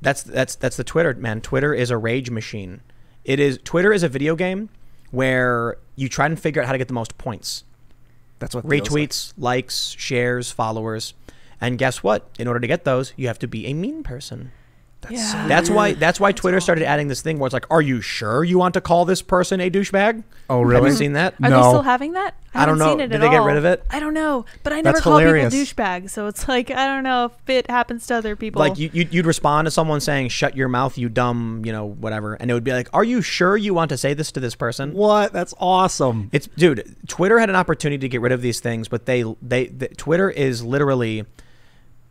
That's the Twitter, man. Twitter is a rage machine. Twitter is a video game where you try and figure out how to get the most points. That's what retweets, likes, shares, followers. And guess what? In order to get those, you have to be a mean person. That's why Twitter started adding this thing where it's like, are you sure you want to call this person a douchebag? Oh, really? Have you seen that? Are they still having that? I don't know. Did they get rid of it? I don't know. But I never call people douchebags. So it's like, I don't know if it happens to other people. Like you'd respond to someone saying, shut your mouth, you dumb, whatever. And it would be like, are you sure you want to say this to this person? What? That's awesome. Dude, Twitter had an opportunity to get rid of these things, but Twitter is literally,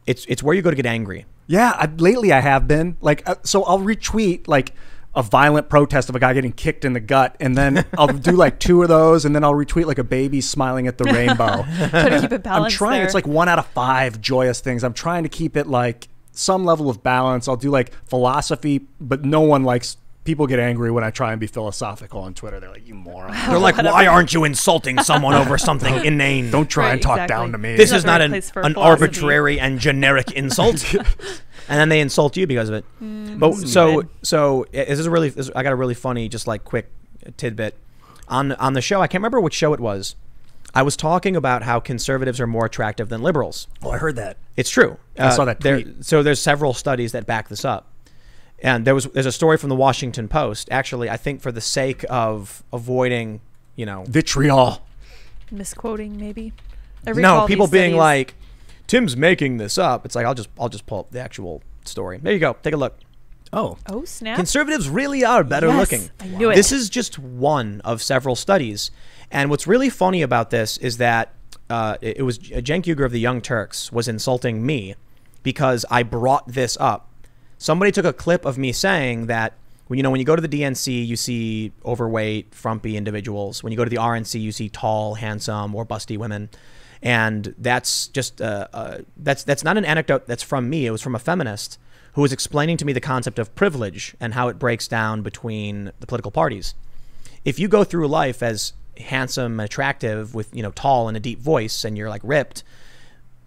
it's where you go to get angry. Yeah, lately I have been so I'll retweet like a violent protest of a guy getting kicked in the gut, and then I'll do like 2 of those, and then I'll retweet like a baby smiling at the rainbow. Try to keep it balanced. I'm trying. It's like 1 out of 5 joyous things. I'm trying to keep it like some level of balance. I'll do like philosophy, but no one likes. People get angry when I try and be philosophical on Twitter. They're like, you moron. They're like, why aren't you insulting someone over something inane? Don't try and talk down to me. This is not an arbitrary and generic insult. And then they insult you because of it. But I got a really funny, just like quick tidbit. On the show, I can't remember which show it was. I was talking about how conservatives are more attractive than liberals. Oh, I heard that. It's true. I saw that tweet. So there's several studies that back this up. And there's a story from the Washington Post, actually, I think for the sake of avoiding, vitriol. Misquoting, maybe? No, people being like, Tim's making this up. It's like, I'll just pull up the actual story. There you go. Take a look. Oh, snap. Conservatives really are better looking. I knew it. This is just one of several studies. And what's really funny about this is that it was Cenk Uygur of the Young Turks was insulting me because I brought this up. Somebody took a clip of me saying that when you go to the DNC, you see overweight, frumpy individuals. When you go to the RNC, you see tall, handsome, or busty women. And that's just that's not an anecdote that's from me. It was from a feminist who was explaining to me the concept of privilege and how it breaks down between the political parties. If you go through life as handsome and attractive with, tall and a deep voice, and you're like ripped,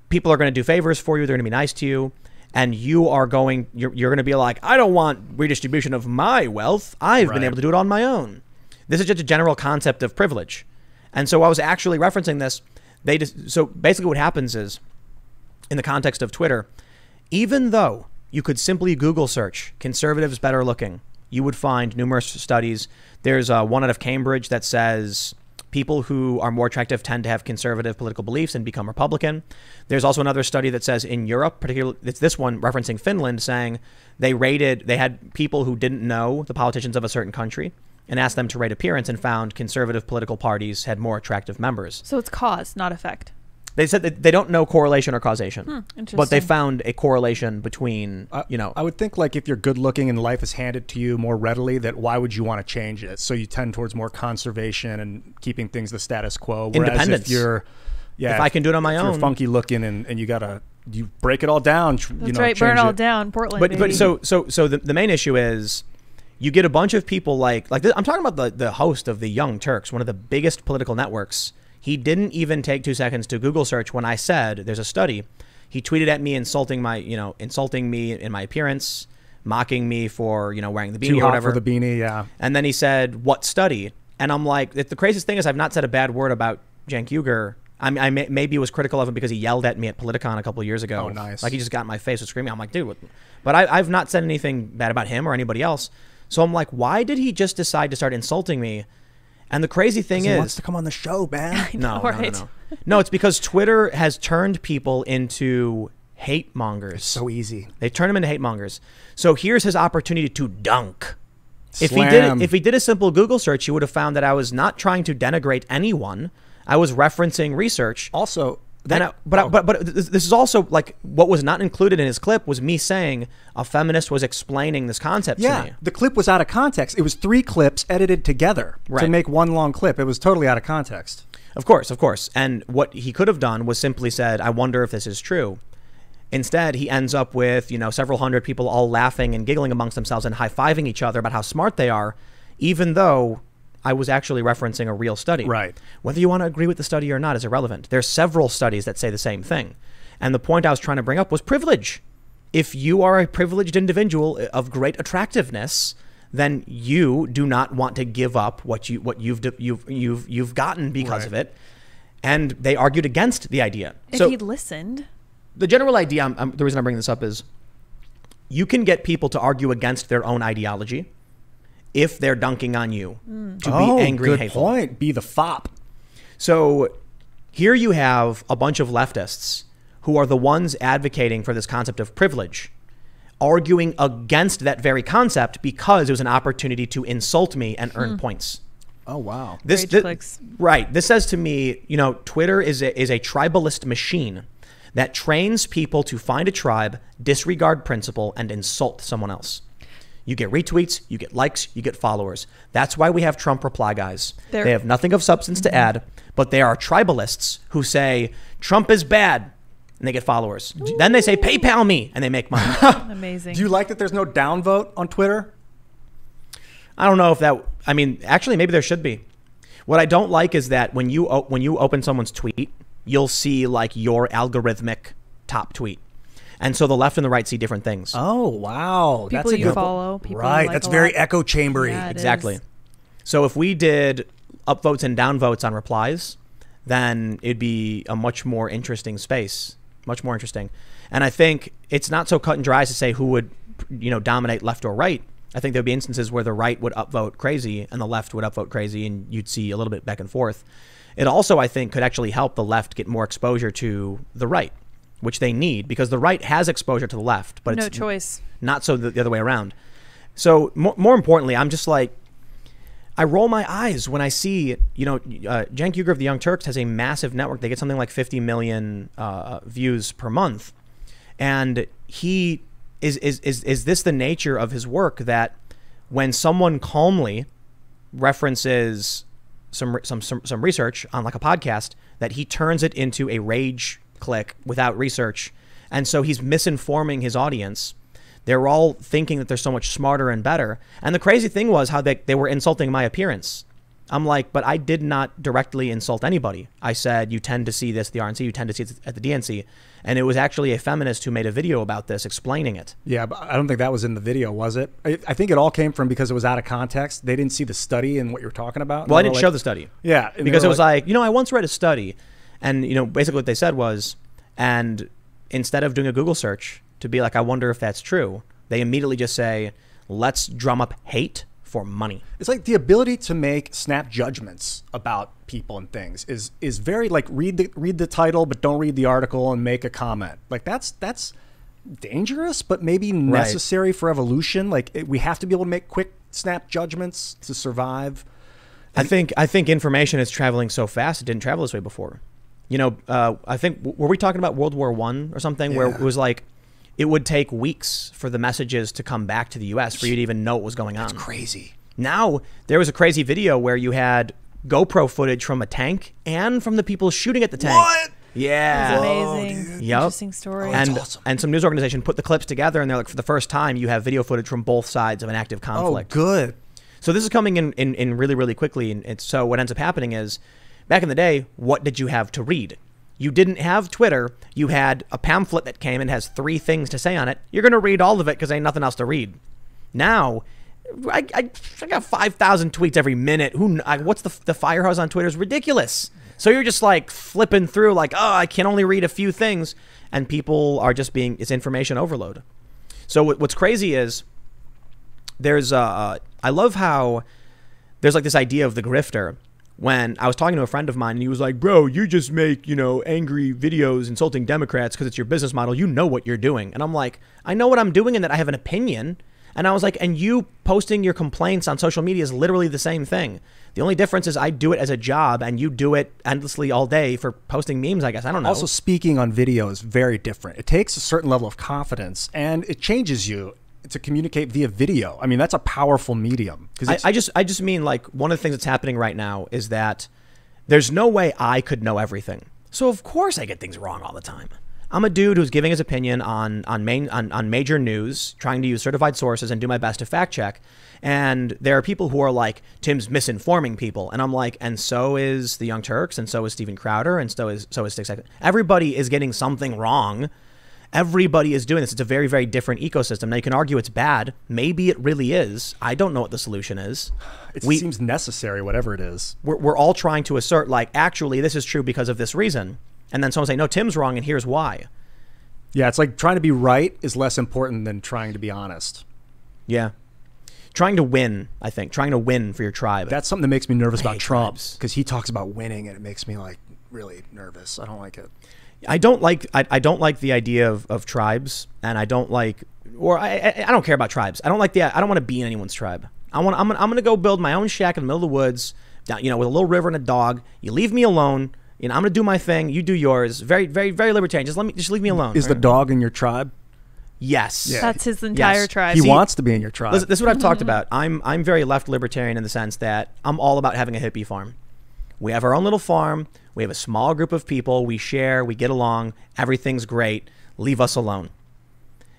people are going to do favors for you. They're going to be nice to you. And you're going to be like, I don't want redistribution of my wealth. I've been able to do it on my own. This is just a general concept of privilege. And so I was actually referencing this. So basically what happens is, in the context of Twitter, even though you could simply Google search conservatives better looking, you would find numerous studies. There's one out of Cambridge that says people who are more attractive tend to have conservative political beliefs and become Republican. There's also another study that says in Europe, particularly, it's this one referencing Finland, saying they had people who didn't know the politicians of a certain country and asked them to rate appearance, and found conservative political parties had more attractive members. So it's cause, not effect. They said that they don't know correlation or causation, interesting. But they found a correlation between, I would think like if you're good looking and life is handed to you more readily, that why would you want to change it? So you tend towards more conservation and keeping things the status quo. Whereas independence. If I can do it on my own. You're funky looking and you break it all down. That's right, burn it all down, Portland. But so the main issue is, you get a bunch of people like this. I'm talking about the host of the Young Turks, one of the biggest political networks. He didn't even take 2 seconds to Google search when I said there's a study. He tweeted at me insulting me in my appearance, mocking me for wearing the beanie Too or whatever. Hot for the beanie, yeah. And then he said, "What study?" And I'm like, the craziest thing is I've not said a bad word about Cenk Uygur. I maybe was critical of him because he yelled at me at Politicon a couple of years ago. Oh, nice. Like he just got in my face with screaming. I'm like, dude, what? But I've not said anything bad about him or anybody else. So I'm like, why did he just decide to start insulting me? And the crazy thing is, he wants to come on the show, man. No, it's because Twitter has turned people into hate mongers. It's so easy. They turn them into hate mongers. So here's his opportunity to dunk. If he did a simple Google search, he would have found that I was not trying to denigrate anyone. I was referencing research. Also, but this is also like what was not included in his clip was me saying a feminist was explaining this concept to me. The clip was out of context. It was 3 clips edited together to make one long clip. It was totally out of context. Of course. And what he could have done was simply said, I wonder if this is true. Instead, he ends up with, several hundred people all laughing and giggling amongst themselves and high-fiving each other about how smart they are, even though I was actually referencing a real study. Right. Whether you want to agree with the study or not is irrelevant. There's several studies that say the same thing. And the point I was trying to bring up was privilege. if you are a privileged individual of great attractiveness, then you do not want to give up what you've gotten because of it. And they argued against the idea. If he'd listened. The general idea, the reason I'm bringing this up is you can get people to argue against their own ideology if they're dunking on you to be angry and hateful. Good point. Be the fop. So here you have a bunch of leftists who are the ones advocating for this concept of privilege, arguing against that very concept because it was an opportunity to insult me and earn points. Oh, wow. Right. This says to me, you know, Twitter is a tribalist machine that trains people to find a tribe, disregard principle, and insult someone else. You get retweets, you get likes, you get followers. That's why we have Trump reply guys. They have nothing of substance to add, but they are tribalists who say Trump is bad, and they get followers. Ooh. Then they say PayPal me, and they make money. Amazing. Do you like that there's no downvote on Twitter? I don't know if that, I mean, actually maybe there should be. What I don't like is that when you open someone's tweet, you'll see like your algorithmic top tweet. And so the left and the right see different things. Oh, wow. People you follow. People right. like That's very echo chambery. Yeah, exactly. So if we did upvotes and downvotes on replies, then it'd be a much more interesting space. Much more interesting. And I think it's not so cut and dry as to say who would, you know, dominate left or right. I think there'd be instances where the right would upvote crazy and the left would upvote crazy, and you'd see a little bit back and forth. It also, I think, could actually help the left get more exposure to the right, which they need, because the right has exposure to the left, but it's choice. Not so the other way around. So more importantly, I'm just like, I roll my eyes when I see, you know, Cenk Uygur of the Young Turks has a massive network. They get something like 50 million views per month. And he is this the nature of his work, that when someone calmly references some research on like a podcast, that he turns it into a rage click without research, and so he's misinforming his audience. They're all thinking that they're so much smarter and better. And the crazy thing was how they were insulting my appearance. I'm like, but I did not directly insult anybody. I said, you tend to see this at the RNC, you tend to see it at the DNC. And it was actually a feminist who made a video about this explaining it. Yeah, but I don't think that was in the video, was it? I think it all came from because it was out of context. They didn't see the study and what you're talking about. Well, I didn't show the study. Yeah. Because it was like, you know, I once read a study, and, you know, basically what they said was, and instead of doing a Google search to be like, I wonder if that's true, they immediately just say, let's drum up hate for money. It's like the ability to make snap judgments about people and things is very like read the title but don't read the article and make a comment. Like that's dangerous, but maybe necessary for evolution. Like we have to be able to make quick snap judgments to survive. I think information is traveling so fast it didn't travel this way before. You know, I think, were we talking about World War I or something, where it was like it would take weeks for the messages to come back to the U.S. for you to even know what was going on. That's crazy. Now, there was a crazy video where you had GoPro footage from a tank and from the people shooting at the tank. What? Yeah. That's amazing. Yep. Interesting story. And, awesome. And some news organization put the clips together, and they're like, for the first time, you have video footage from both sides of an active conflict. Oh, good. So this is coming in really, really quickly. And so what ends up happening is, back in the day, what did you have to read? You didn't have Twitter. You had a pamphlet that came and has 3 things to say on it. You're going to read all of it because ain't nothing else to read. Now, I got 5,000 tweets every minute. What's the firehouse on Twitter is ridiculous. So you're just like flipping through like, oh, I can only read a few things. And people are just it's information overload. So what's crazy is there's, I love how there's like this idea of the grifter. When I was talking to a friend of mine, and he was like, bro, you just make, you know, angry videos insulting Democrats because it's your business model. You know what you're doing. And I'm like, I know what I'm doing and that I have an opinion. And I was like, and you posting your complaints on social media is literally the same thing. The only difference is I do it as a job and you do it endlessly all day for posting memes, I guess. I don't know. Also, speaking on video is very different. It takes a certain level of confidence and it changes you to communicate via video. I mean, that's a powerful medium. I just mean, like, one of the things that's happening right now is that there's no way I could know everything. So of course I get things wrong all the time. I'm a dude who's giving his opinion on major news, trying to use certified sources and do my best to fact check. And there are people who are like, Tim's misinforming people. And I'm like, and so is the Young Turks, and so is Steven Crowder, and so is Six Seconds. Everybody is getting something wrong. Everybody is doing this. It's a very, very different ecosystem. Now, you can argue it's bad. Maybe it really is. I don't know what the solution is. It seems necessary, whatever it is. We're all trying to assert, like, actually, this is true because of this reason. And then someone say, no, Tim's wrong, and here's why. Yeah, it's like trying to be right is less important than trying to be honest. Yeah. Trying to win, I think. Trying to win for your tribe. That's something that makes me nervous about Trump, because he talks about winning, and it makes me, like, really nervous. I don't like it. I don't like the idea of tribes, and I don't like, or I don't care about tribes. I don't want to be in anyone's tribe. I'm gonna go build my own shack in the middle of the woods, down, with a little river and a dog. You leave me alone. I'm gonna do my thing. You do yours. Very, very, very libertarian. Just leave me alone. Is the dog in your tribe? Yes. Yeah. That's his entire tribe. He wants to be in your tribe. This is what I've talked about. I'm very left libertarian in the sense that I'm all about having a hippie farm. We have our own little farm. We have a small group of people. We share. We get along. Everything's great. Leave us alone.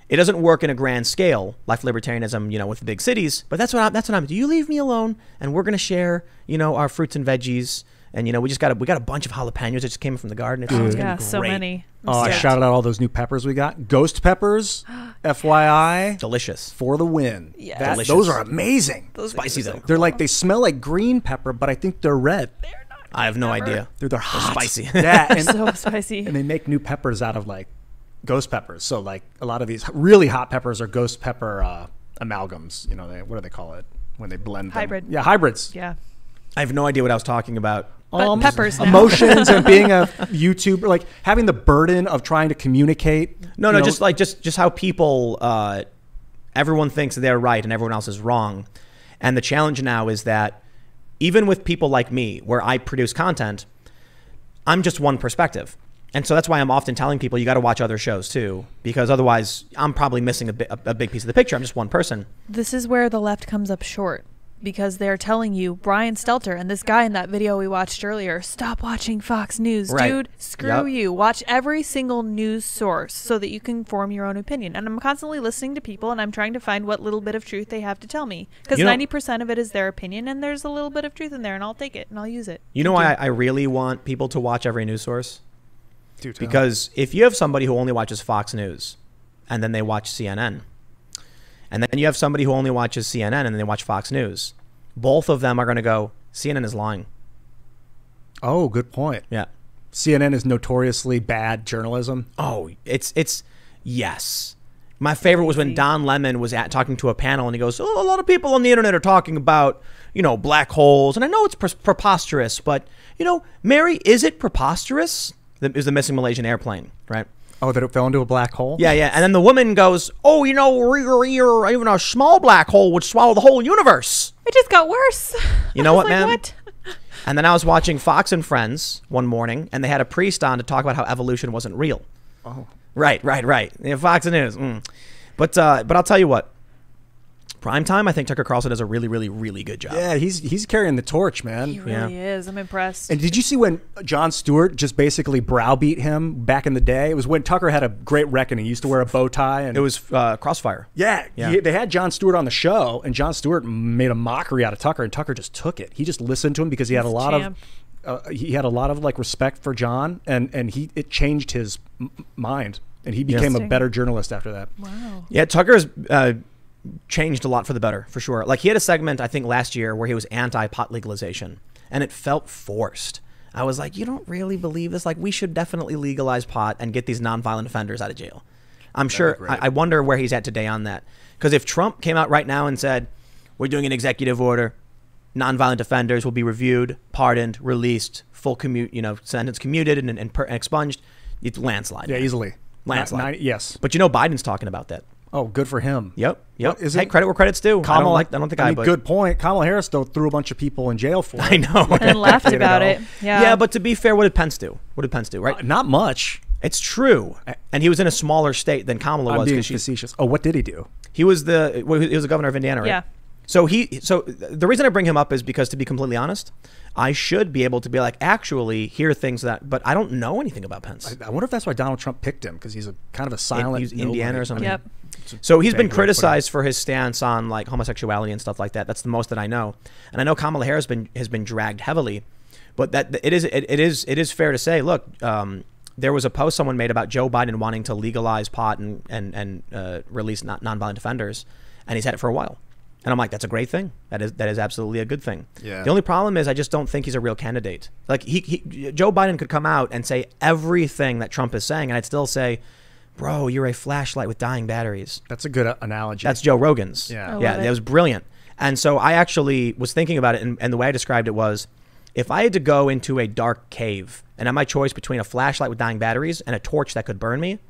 It doesn't work in a grand scale, left libertarianism, with the big cities. But that's what I'm. Do you leave me alone? And we're gonna share, our fruits and veggies. And we got a bunch of jalapenos that just came from the garden. It's gonna be great. So many. I shouted out all those new peppers we got. Ghost peppers, FYI, delicious for the win. Yeah, those are amazing. Those spicy though. They're they smell like green pepper, but I think they're red. They're not. I have no idea. They're hot. Spicy. Yeah, and, so spicy. And they make new peppers out of ghost peppers. So a lot of these really hot peppers are ghost pepper amalgams. What do they call it when they blend them? Hybrid. Yeah, hybrids. Yeah. I have no idea what I was talking about. But peppers now. Emotions and being a YouTuber, having the burden of trying to communicate. No, just how people, everyone thinks they're right and everyone else is wrong. And the challenge now is that even with people like me, where I produce content, I'm just one perspective. And so that's why I'm often telling people you got to watch other shows too, because otherwise I'm probably missing a big piece of the picture. I'm just one person. This is where the left comes up short, because they're telling you, Brian Stelter and this guy in that video we watched earlier, stop watching Fox News, right. Dude. Screw you. Watch every single news source so that you can form your own opinion. And I'm constantly listening to people, and I'm trying to find what little bit of truth they have to tell me, because 90% of it is their opinion, and there's a little bit of truth in there, and I'll take it and I'll use it. You know why I really want people to watch every news source? Dude, because if you have somebody who only watches Fox News and then they watch CNN, and then you have somebody who only watches CNN and then they watch Fox News, both of them are going to go, CNN is lying. Oh, good point. Yeah. CNN is notoriously bad journalism. Oh, it's yes. My favorite was when Don Lemon was talking to a panel, and he goes, a lot of people on the internet are talking about, black holes. And I know it's preposterous, but, Mary, is it preposterous? It was the missing Malaysian airplane, right? Oh, that it fell into a black hole? Yeah. And then the woman goes, even a small black hole would swallow the whole universe. It just got worse. You know what, man? What? And then I was watching Fox and Friends one morning, and they had a priest on to talk about how evolution wasn't real. Oh. Right. Yeah, Fox News. But I'll tell you what. Primetime, I think Tucker Carlson does a really, really, really good job. Yeah, he's carrying the torch, man. He really is. I'm impressed. And did you see when Jon Stewart just basically browbeat him back in the day? It was when Tucker had a great reckoning. He used to wear a bow tie. And it was Crossfire. Yeah. They had Jon Stewart on the show, and Jon Stewart made a mockery out of Tucker, and Tucker just took it. He just listened to him because he had a lot of respect for Jon, and it changed his mind, and he became a better journalist after that. Wow. Yeah, Tucker's changed a lot for the better, for sure. He had a segment, I think, last year where he was anti-pot legalization, and it felt forced. I was like, you don't really believe this? We should definitely legalize pot and get these nonviolent offenders out of jail. I'm sure. I wonder where he's at today on that. Because if Trump came out right now and said, we're doing an executive order, nonviolent offenders will be reviewed, pardoned, released, full sentence commuted and expunged, it's landslide. Yeah, easily. Landslide. Yes. But Biden's talking about that. Oh, good for him. Yep. Is hey, credit where credit's due. I don't think I good point. Kamala Harris, though, threw a bunch of people in jail for it. I know. And laughed about it. Yeah, but to be fair, what did Pence do? Right? Not much. It's true. And he was in a smaller state than Kamala was. I'm being facetious. Oh, what did he do? He was the governor of Indiana, right? Yeah. So the reason I bring him up is because, to be completely honest, I should be able to be actually hear things but I don't know anything about Pence. I wonder if that's why Donald Trump picked him, because he's a kind of a silent. He's Indiana or something. Yep. So he's been criticized for his stance on homosexuality and stuff like that. That's the most that I know. And I know Kamala Harris has been dragged heavily, but that it is fair to say, look, there was a post someone made about Joe Biden wanting to legalize pot and release nonviolent offenders, and he's had it for a while. And I'm like, that's a great thing. That is absolutely a good thing. Yeah. The only problem is I just don't think he's a real candidate. Like Joe Biden could come out and say everything that Trump is saying, and I'd still say, bro, you're a flashlight with dying batteries. That's a good analogy. That's Joe Rogan's. Yeah. Yeah, that was brilliant. And so I actually was thinking about it, and the way I described it was, if I had to go into a dark cave and had my choice between a flashlight with dying batteries and a torch that could burn me,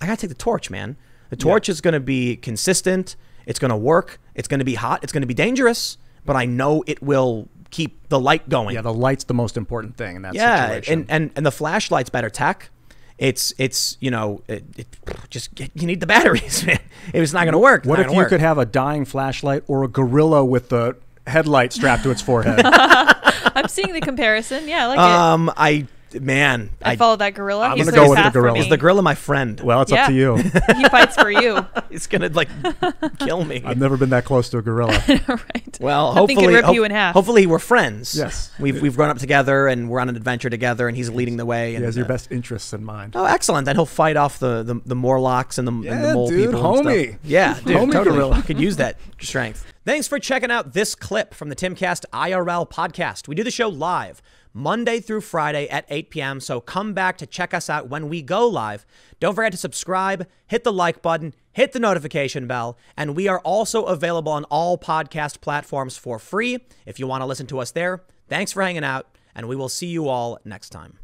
I gotta take the torch, man. The torch is gonna be consistent. It's going to work. It's going to be hot. It's going to be dangerous, but I know it will keep the light going. Yeah, the light's the most important thing in that situation. And the flashlight's better tech. It's you know, you need the batteries, man. It's not going to work. What if you could have a dying flashlight or a gorilla with the headlight strapped to its forehead? I'm seeing the comparison. Yeah, I like it. I follow that gorilla. I'm He's gonna go with the path for gorilla. me. Is the gorilla my friend? Well, it's up to you. He fights for you. He's gonna like kill me. I've never been that close to a gorilla. Right. Well, I think hopefully, he'd rip you in half. Hopefully, we're friends. Yes. We've grown up together and we're on an adventure together, and he's leading the way. He and, has your best interests in mind. Oh, excellent! And he'll fight off the Morlocks and the mole dude, people. homie. And stuff. Yeah, dude, Homie totally. gorilla. Could use that strength. Thanks for checking out this clip from the Timcast IRL podcast. We do the show live Monday through Friday at 8 p.m. So come back to check us out when we go live. Don't forget to subscribe, hit the like button, hit the notification bell, and we are also available on all podcast platforms for free if you want to listen to us there. Thanks for hanging out, and we will see you all next time.